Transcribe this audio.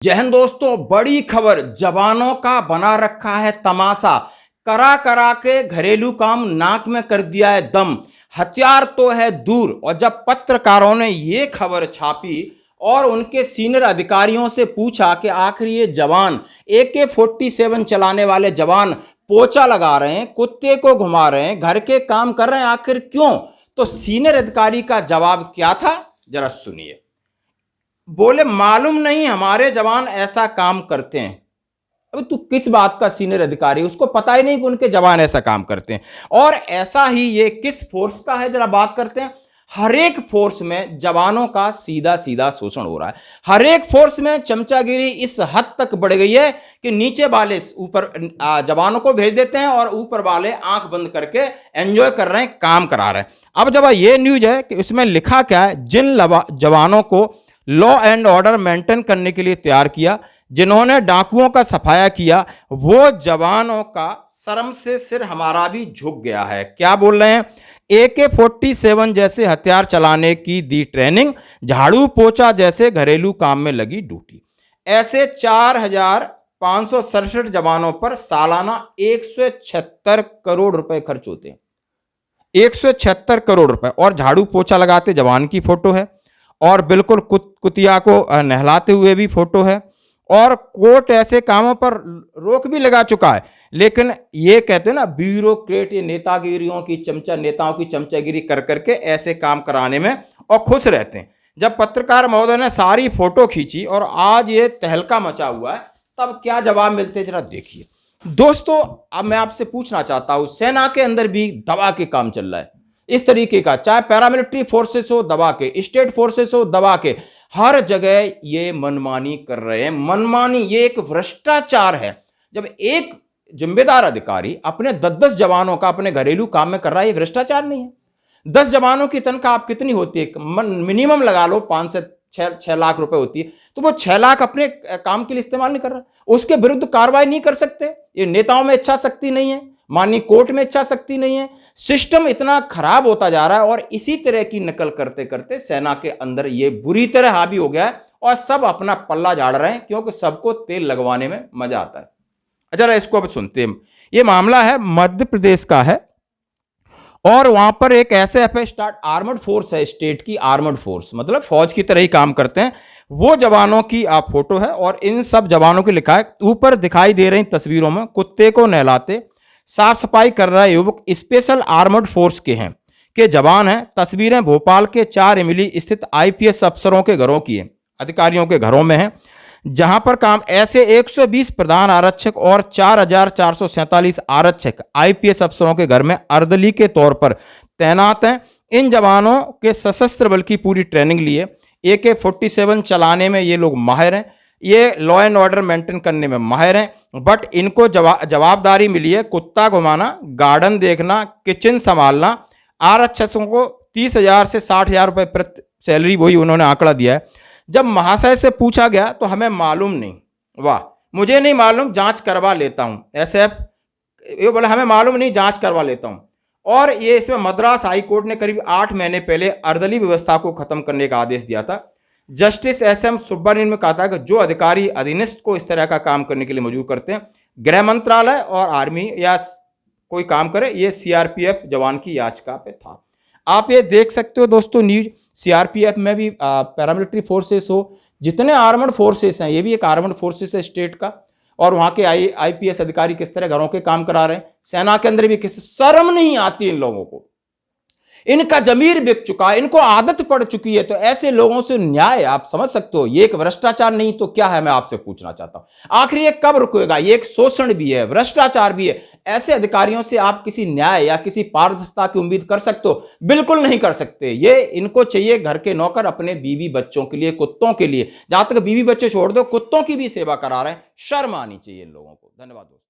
जय हिंद दोस्तों, बड़ी खबर। जवानों का बना रखा है तमाशा। करा करा के घरेलू काम नाक में कर दिया है दम। हथियार तो है दूर। और जब पत्रकारों ने ये खबर छापी और उनके सीनियर अधिकारियों से पूछा कि आखिर ये जवान AK-47 चलाने वाले जवान पोछा लगा रहे हैं, कुत्ते को घुमा रहे हैं, घर के काम कर रहे हैं, आखिर क्यों? तो सीनियर अधिकारी का जवाब क्या था, जरा सुनिए। बोले मालूम नहीं, हमारे जवान ऐसा काम करते हैं। अब तू किस बात का सीनियर अधिकारी? उसको पता ही नहीं कि उनके जवान ऐसा काम करते हैं। और ऐसा ही ये किस फोर्स का है, जरा बात करते हैं। हर एक फोर्स में जवानों का सीधा सीधा शोषण हो रहा है। हर एक फोर्स में चमचागिरी इस हद तक बढ़ गई है कि नीचे वाले ऊपर जवानों को भेज देते हैं और ऊपर वाले आंख बंद करके एंजॉय कर रहे हैं, काम करा रहे हैं। अब जब ये न्यूज है कि उसमें लिखा क्या है, जिन जवानों को लॉ एंड ऑर्डर मेंटेन करने के लिए तैयार किया, जिन्होंने डाकुओं का सफाया किया, वो जवानों का शर्म से सिर हमारा भी झुक गया है। क्या बोल रहे हैं? AK-47 जैसे हथियार चलाने की दी ट्रेनिंग, झाड़ू पोछा जैसे घरेलू काम में लगी ड्यूटी। ऐसे 4,567 जवानों पर सालाना 176 करोड़ रुपए खर्च होते हैं। 176 करोड़ रुपए। और झाड़ू पोछा लगाते जवान की फोटो है, और बिल्कुल कुतिया को नहलाते हुए भी फोटो है, और कोर्ट ऐसे कामों पर रोक भी लगा चुका है। लेकिन ये कहते हैं ना, ब्यूरोक्रेट, ये नेतागिरियों की नेताओं की चमचागिरी कर करके ऐसे काम कराने में और खुश रहते हैं। जब पत्रकार महोदय ने सारी फोटो खींची और आज ये तहलका मचा हुआ है, तब क्या जवाब मिलते जरा देखिए दोस्तों। अब मैं आपसे पूछना चाहता हूं, सेना के अंदर भी दबा के काम चल रहा है इस तरीके का, चाहे पैरामिलिट्री फोर्सेस हो दबा के, स्टेट फोर्सेस हो दबा के, हर जगह ये मनमानी कर रहे हैं। मनमानी, ये एक भ्रष्टाचार है। जब एक जिम्मेदार अधिकारी अपने 10-10 जवानों का अपने घरेलू काम में कर रहा है, ये भ्रष्टाचार नहीं है? 10 जवानों की तनख्वाह आप कितनी होती है? मिनिमम लगा लो 5 से 6 लाख रुपए होती है, तो वो 6 लाख अपने काम के लिए इस्तेमाल नहीं कर रहा, उसके विरुद्ध कार्रवाई नहीं कर सकते। ये नेताओं में इच्छा शक्ति नहीं है, माननीय कोर्ट में इच्छा शक्ति नहीं है। सिस्टम इतना खराब होता जा रहा है और इसी तरह की नकल करते करते सेना के अंदर ये बुरी तरह हावी हो गया है और सब अपना पल्ला झाड़ रहे हैं, क्योंकि सबको तेल लगवाने में मजा आता है। जरा इसको अब सुनते हैं। ये मामला है मध्य प्रदेश का है, और वहां पर एक SF है, स्टार्ट आर्मर्ड फोर्स है, स्टेट की आर्मर्ड फोर्स, मतलब फौज की तरह ही काम करते हैं। वो जवानों की आप फोटो है, और इन सब जवानों की लिखा है, ऊपर दिखाई दे रही तस्वीरों में कुत्ते को नहलाते साफ सफाई कर रहा युवक स्पेशल आर्मर्ड फोर्स के जवान हैं। तस्वीरें भोपाल के 4 इमली स्थित IPS अफसरों के घरों की हैं, अधिकारियों के घरों में हैं, जहां पर काम ऐसे 120 प्रधान आरक्षक और 4,447 आरक्षक IPS अफसरों के घर में अर्दली के तौर पर तैनात हैं। इन जवानों के सशस्त्र बल की पूरी ट्रेनिंग लिए, AK-47 चलाने में ये लोग माहिर हैं, ये लॉ एंड ऑर्डर मेंटेन करने में माहिर हैं, बट इनको जवाबदारी मिली है कुत्ता घुमाना, गार्डन देखना, किचन संभालना। आरक्षकों को 30,000 से 60,000 रुपये प्रति सैलरी, वही उन्होंने आंकड़ा दिया है। जब महाशय से पूछा गया तो हमें मालूम नहीं, वाह, मुझे नहीं मालूम, जांच करवा लेता हूं। SF ये बोला हमें मालूम नहीं, जांच करवा लेता हूं। और ये इसमें मद्रास हाई कोर्ट ने करीब 8 महीने पहले अर्दली व्यवस्था को खत्म करने का आदेश दिया था। जस्टिस SM सुब्रमण्यन ने कहा था कि जो अधिकारी अधीनस्थ को इस तरह का काम करने के लिए मजबूर करते हैं, गृह मंत्रालय और आर्मी या कोई काम करे, ये CRPF जवान की याचिका पे था। आप ये देख सकते हो दोस्तों न्यूज। CRPF में भी पैरामिलिट्री फोर्सेस हो, जितने आर्मर्ड फोर्सेस हैं, ये भी एक आर्मर्ड फोर्सेस है स्टेट का, और वहां के IPS अधिकारी किस तरह घरों के काम करा रहे हैं। सेना के अंदर भी किस शर्म नहीं आती इन लोगों को, इनका जमीर बिक चुका है, इनको आदत पड़ चुकी है। तो ऐसे लोगों से न्याय आप समझ सकते हो, ये एक भ्रष्टाचार नहीं तो क्या है? मैं आपसे पूछना चाहता हूं, आखिर ये कब रुकेगा? ये एक शोषण भी है, भ्रष्टाचार भी है। ऐसे अधिकारियों से आप किसी न्याय या किसी पारदर्शिता की उम्मीद कर सकते हो? बिल्कुल नहीं कर सकते। ये इनको चाहिए घर के नौकर अपने बीवी बच्चों के लिए, कुत्तों के लिए। जहां तक बीवी बच्चे छोड़ दो, कुत्तों की भी सेवा करा रहे हैं। शर्म आनी चाहिए इन लोगों को। धन्यवाद दोस्तों।